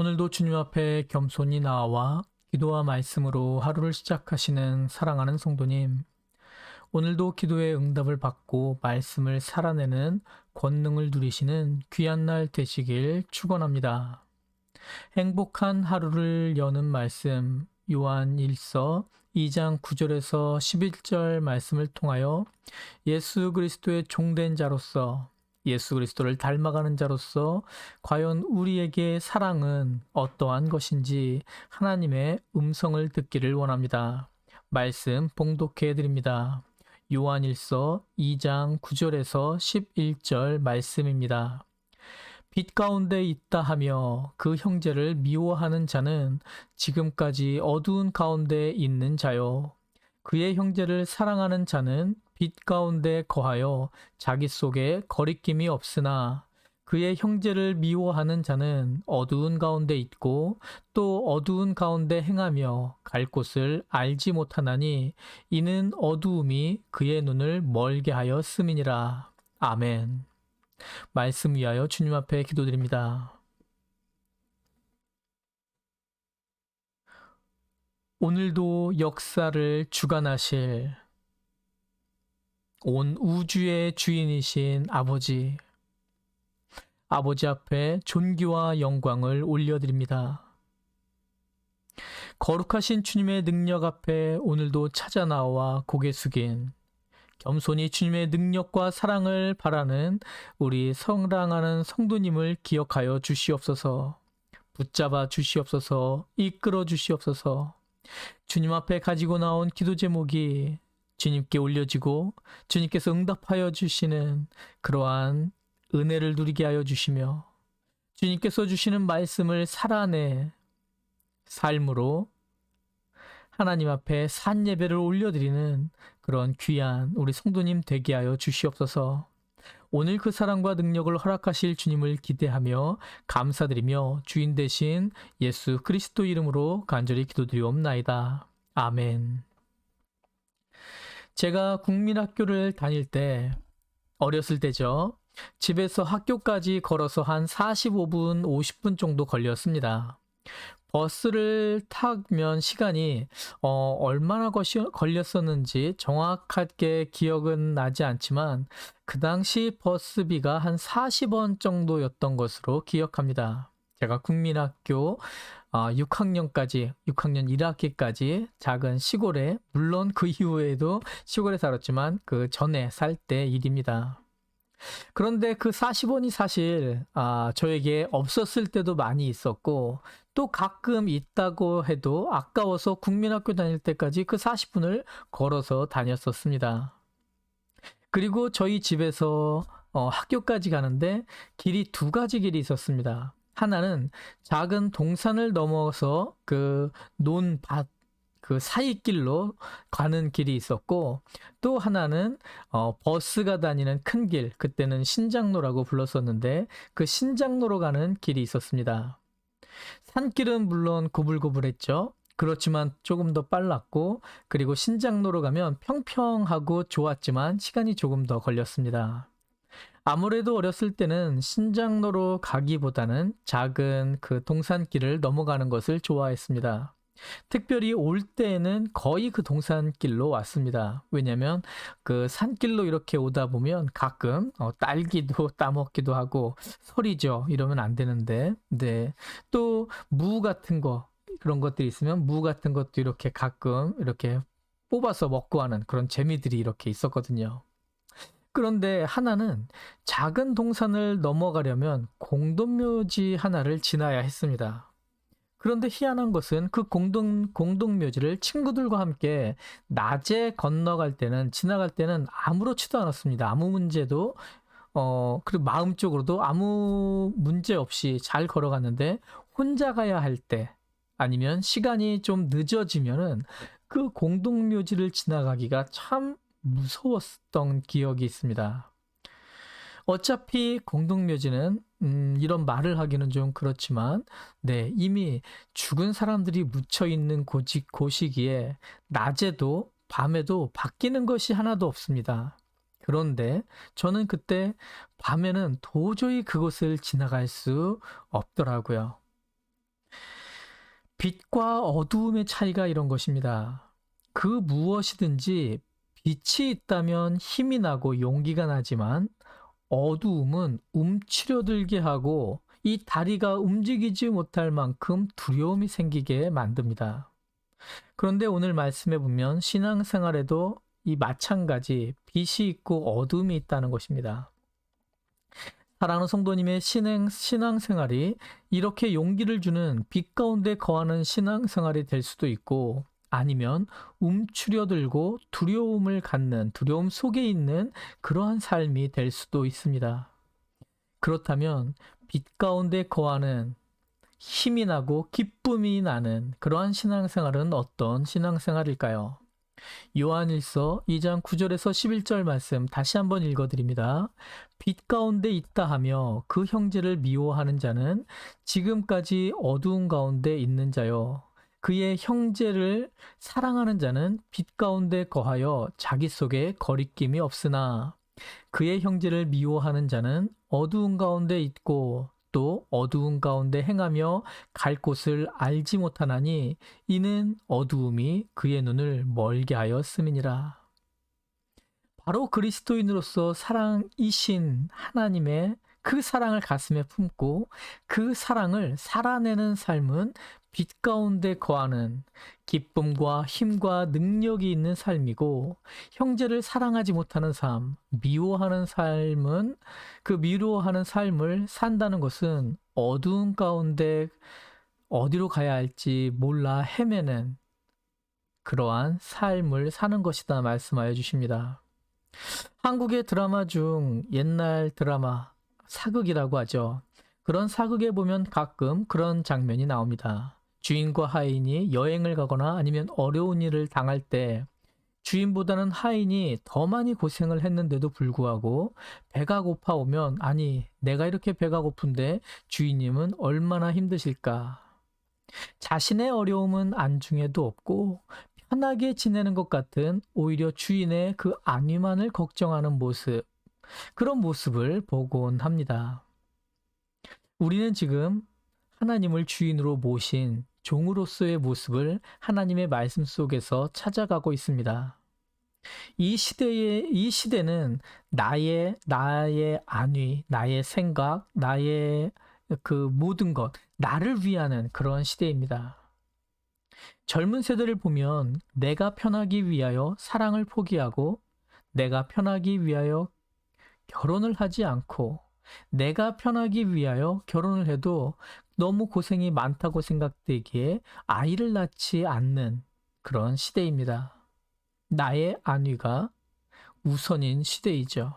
오늘도 주님 앞에 겸손히 나와 기도와 말씀으로 하루를 시작하시는 사랑하는 성도님, 오늘도 기도의 응답을 받고 말씀을 살아내는 권능을 누리시는 귀한 날 되시길 축원합니다. 행복한 하루를 여는 말씀, 요한 1서 2장 9절에서 11절 말씀을 통하여 예수 그리스도의 종된 자로서, 예수 그리스도를 닮아가는 자로서 과연 우리에게 사랑은 어떠한 것인지 하나님의 음성을 듣기를 원합니다. 말씀 봉독해 드립니다. 요한일서 2장 9절에서 11절 말씀입니다. 빛 가운데 있다 하며 그 형제를 미워하는 자는 지금까지 어두운 가운데 있는 자요. 그의 형제를 사랑하는 자는 빛 가운데 거하여 자기 속에 거리낌이 없으나 그의 형제를 미워하는 자는 어두운 가운데 있고 또 어두운 가운데 행하며 갈 곳을 알지 못하나니 이는 어두움이 그의 눈을 멀게 하여 씀이니라. 아멘. 말씀 위하여 주님 앞에 기도드립니다. 오늘도 역사를 주관하실 온 우주의 주인이신 아버지 앞에 존귀와 영광을 올려드립니다. 거룩하신 주님의 능력 앞에 오늘도 찾아 나와 고개 숙인 겸손히 주님의 능력과 사랑을 바라는 우리 사랑하는 성도님을 기억하여 주시옵소서. 붙잡아 주시옵소서. 이끌어 주시옵소서. 주님 앞에 가지고 나온 기도 제목이 주님께 올려지고 주님께서 응답하여 주시는 그러한 은혜를 누리게 하여 주시며 주님께서 주시는 말씀을 살아내 삶으로 하나님 앞에 산 예배를 올려드리는 그런 귀한 우리 성도님 되게 하여 주시옵소서. 오늘 그 사랑과 능력을 허락하실 주님을 기대하며 감사드리며 주인 되신 예수 그리스도 이름으로 간절히 기도드리옵나이다. 아멘. 제가 국민학교를 다닐 때, 어렸을 때죠. 집에서 학교까지 걸어서 한 45분, 50분 정도 걸렸습니다. 버스를 타면 시간이 얼마나 걸렸었는지 정확하게 기억은 나지 않지만 그 당시 버스비가 한 40원 정도였던 것으로 기억합니다. 제가 국민학교 6학년 1학기까지 작은 시골에, 물론 그 이후에도 시골에 살았지만 그 전에 살 때 일입니다. 그런데 그 40원이 사실 저에게 없었을 때도 많이 있었고 또 가끔 있다고 해도 아까워서 국민학교 다닐 때까지 그 40분을 걸어서 다녔었습니다. 그리고 저희 집에서 학교까지 가는데 길이 두 가지 길이 있었습니다. 하나는 작은 동산을 넘어서 그 논밭 그 사이길로 가는 길이 있었고 또 하나는 버스가 다니는 큰 길, 그때는 신장로라고 불렀었는데 그 신장로로 가는 길이 있었습니다. 산길은 물론 고불고불했죠. 그렇지만 조금 더 빨랐고 그리고 신장로로 가면 평평하고 좋았지만 시간이 조금 더 걸렸습니다. 아무래도 어렸을 때는 신장로로 가기보다는 작은 그 동산길을 넘어가는 것을 좋아했습니다. 특별히 올 때에는 거의 그 동산길로 왔습니다. 왜냐면 그 산길로 이렇게 오다 보면 가끔 딸기도 따먹기도 하고 설이죠. 이러면 안 되는데. 네. 또 무 같은 거, 그런 것들이 있으면 무 같은 것도 이렇게 가끔 이렇게 뽑아서 먹고 하는 그런 재미들이 이렇게 있었거든요. 그런데 하나는 작은 동산을 넘어가려면 공동묘지 하나를 지나야 했습니다. 그런데 희한한 것은 그 공동묘지를 친구들과 함께 낮에 지나갈 때는 아무렇지도 않았습니다. 아무 문제도, 그리고 마음적으로도 아무 문제 없이 잘 걸어갔는데, 혼자 가야 할 때, 아니면 시간이 좀 늦어지면은 그 공동묘지를 지나가기가 참 무서웠던 기억이 있습니다. 어차피 공동묘지는 이런 말을 하기는 좀 그렇지만 네, 이미 죽은 사람들이 묻혀 있는 곳이기에 낮에도 밤에도 바뀌는 것이 하나도 없습니다. 그런데 저는 그때 밤에는 도저히 그곳을 지나갈 수 없더라고요. 빛과 어두움의 차이가 이런 것입니다. 그 무엇이든지 빛이 있다면 힘이 나고 용기가 나지만 어두움은 움츠려들게 하고 이 다리가 움직이지 못할 만큼 두려움이 생기게 만듭니다. 그런데 오늘 말씀해 보면 신앙생활에도 이 마찬가지 빛이 있고 어둠이 있다는 것입니다. 사랑하는 성도님의 신앙생활이 이렇게 용기를 주는 빛 가운데 거하는 신앙생활이 될 수도 있고 아니면 움츠려들고 두려움을 갖는 두려움 속에 있는 그러한 삶이 될 수도 있습니다. 그렇다면 빛 가운데 거하는 힘이 나고 기쁨이 나는 그러한 신앙생활은 어떤 신앙생활일까요? 요한일서 2장 9절에서 11절 말씀 다시 한번 읽어드립니다. 빛 가운데 있다 하며 그 형제를 미워하는 자는 지금까지 어두운 가운데 있는 자요. 그의 형제를 사랑하는 자는 빛 가운데 거하여 자기 속에 거리낌이 없으나 그의 형제를 미워하는 자는 어두운 가운데 있고 또 어두운 가운데 행하며 갈 곳을 알지 못하나니 이는 어두움이 그의 눈을 멀게 하였음이니라. 바로 그리스도인으로서 사랑이신 하나님의 그 사랑을 가슴에 품고 그 사랑을 살아내는 삶은 빛 가운데 거하는 기쁨과 힘과 능력이 있는 삶이고 형제를 사랑하지 못하는 삶, 미워하는 삶은 그 미워하는 삶을 산다는 것은 어두운 가운데 어디로 가야 할지 몰라 헤매는 그러한 삶을 사는 것이다 말씀하여 주십니다. 한국의 드라마 중 옛날 드라마 사극이라고 하죠. 그런 사극에 보면 가끔 그런 장면이 나옵니다. 주인과 하인이 여행을 가거나 아니면 어려운 일을 당할 때 주인보다는 하인이 더 많이 고생을 했는데도 불구하고 배가 고파오면 아니 내가 이렇게 배가 고픈데 주인님은 얼마나 힘드실까. 자신의 어려움은 안중에도 없고 편하게 지내는 것 같은 오히려 주인의 그 안위만을 걱정하는 모습, 그런 모습을 보곤 합니다. 우리는 지금 하나님을 주인으로 모신 종으로서의 모습을 하나님의 말씀 속에서 찾아가고 있습니다. 이 시대는 나의 안위, 나의 생각, 나의 그 모든 것, 나를 위하는 그런 시대입니다. 젊은 세대를 보면 내가 편하기 위하여 사랑을 포기하고 내가 편하기 위하여 결혼을 하지 않고 내가 편하기 위하여 결혼을 해도 너무 고생이 많다고 생각되기에 아이를 낳지 않는 그런 시대입니다. 나의 안위가 우선인 시대이죠.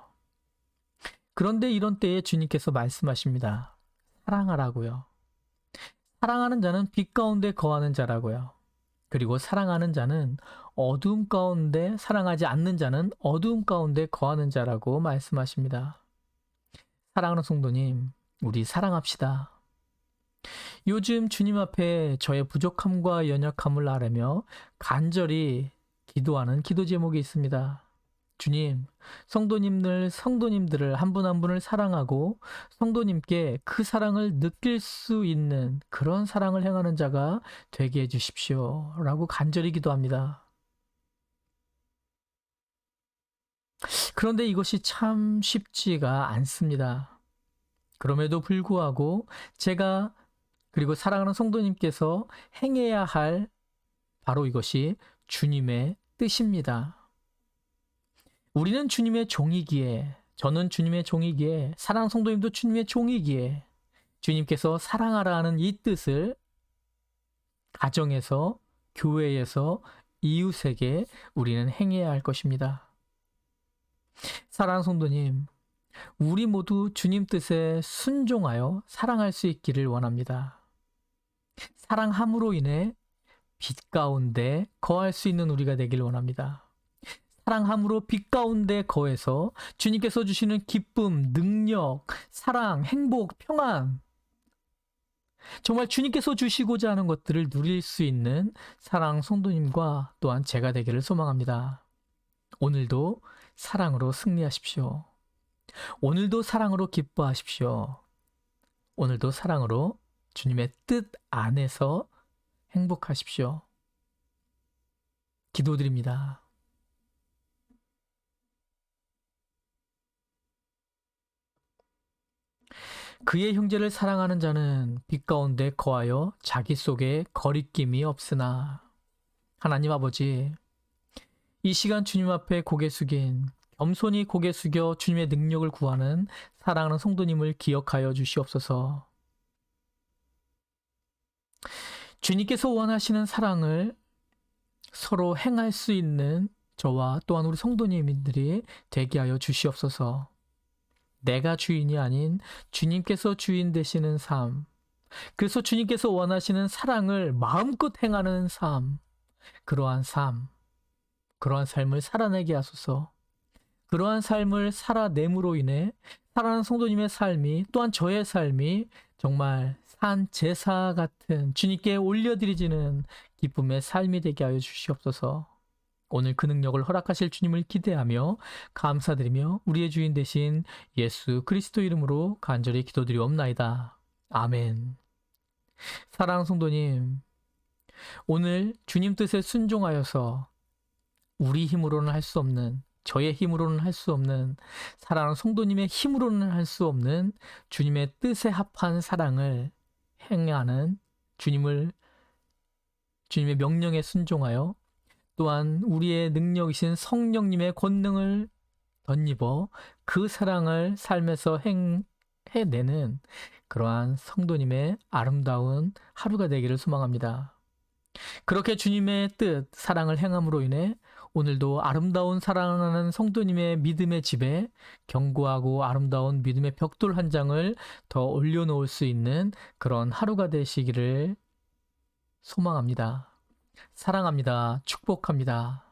그런데 이런 때에 주님께서 말씀하십니다. 사랑하라고요. 사랑하는 자는 빛 가운데 거하는 자라고요. 그리고 사랑하는 자는 어두움 가운데, 사랑하지 않는 자는 어두움 가운데 거하는 자라고 말씀하십니다. 사랑하는 성도님, 우리 사랑합시다. 요즘 주님 앞에 저의 부족함과 연약함을 아뢰며 간절히 기도하는 기도 제목이 있습니다. 주님, 성도님들을 한 분 한 분을 사랑하고 성도님께 그 사랑을 느낄 수 있는 그런 사랑을 행하는 자가 되게 해주십시오. 라고 간절히 기도합니다. 그런데 이것이 참 쉽지가 않습니다. 그럼에도 불구하고 제가 그리고 사랑하는 성도님께서 행해야 할 바로 이것이 주님의 뜻입니다. 우리는 주님의 종이기에, 저는 주님의 종이기에, 사랑하는 성도님도 주님의 종이기에 주님께서 사랑하라 하는 이 뜻을 가정에서, 교회에서, 이웃에게 우리는 행해야 할 것입니다. 사랑하는 성도님, 우리 모두 주님 뜻에 순종하여 사랑할 수 있기를 원합니다. 사랑함으로 인해 빛 가운데 거할 수 있는 우리가 되길 원합니다. 사랑함으로 빛 가운데 거해서 주님께서 주시는 기쁨, 능력, 사랑, 행복, 평안, 정말 주님께서 주시고자 하는 것들을 누릴 수 있는 사랑 성도님과 또한 제가 되기를 소망합니다. 오늘도 사랑으로 승리하십시오. 오늘도 사랑으로 기뻐하십시오. 오늘도 사랑으로 주님의 뜻 안에서 행복하십시오. 기도드립니다. 그의 형제를 사랑하는 자는 빛 가운데 거하여 자기 속에 거리낌이 없으나. 하나님 아버지, 이 시간 주님 앞에 고개 숙인, 겸손히 고개 숙여 주님의 능력을 구하는 사랑하는 성도님을 기억하여 주시옵소서. 주님께서 원하시는 사랑을 서로 행할 수 있는 저와 또한 우리 성도님들이 되게 하여 주시옵소서. 내가 주인이 아닌 주님께서 주인 되시는 삶, 그래서 주님께서 원하시는 사랑을 마음껏 행하는 삶, 그러한 삶을 살아내게 하소서. 그러한 삶을 살아냄으로 인해 살아가는 성도님의 삶이, 또한 저의 삶이 정말 산 제사 같은 주님께 올려드리지는 기쁨의 삶이 되게 하여 주시옵소서. 오늘 그 능력을 허락하실 주님을 기대하며 감사드리며 우리의 주인 되신 예수 그리스도 이름으로 간절히 기도드리옵나이다. 아멘. 사랑하는 성도님, 오늘 주님 뜻에 순종하여서 우리 힘으로는 할 수 없는, 저의 힘으로는 할 수 없는, 사랑하는 성도님의 힘으로는 할 수 없는 주님의 뜻에 합한 사랑을 행하는 주님의 명령에 순종하여 또한 우리의 능력이신 성령님의 권능을 덧입어 그 사랑을 삶에서 해내는 그러한 성도님의 아름다운 하루가 되기를 소망합니다. 그렇게 주님의 뜻, 사랑을 행함으로 인해 오늘도 아름다운 사랑하는 성도님의 믿음의 집에 견고하고 아름다운 믿음의 벽돌 한 장을 더 올려놓을 수 있는 그런 하루가 되시기를 소망합니다. 사랑합니다. 축복합니다.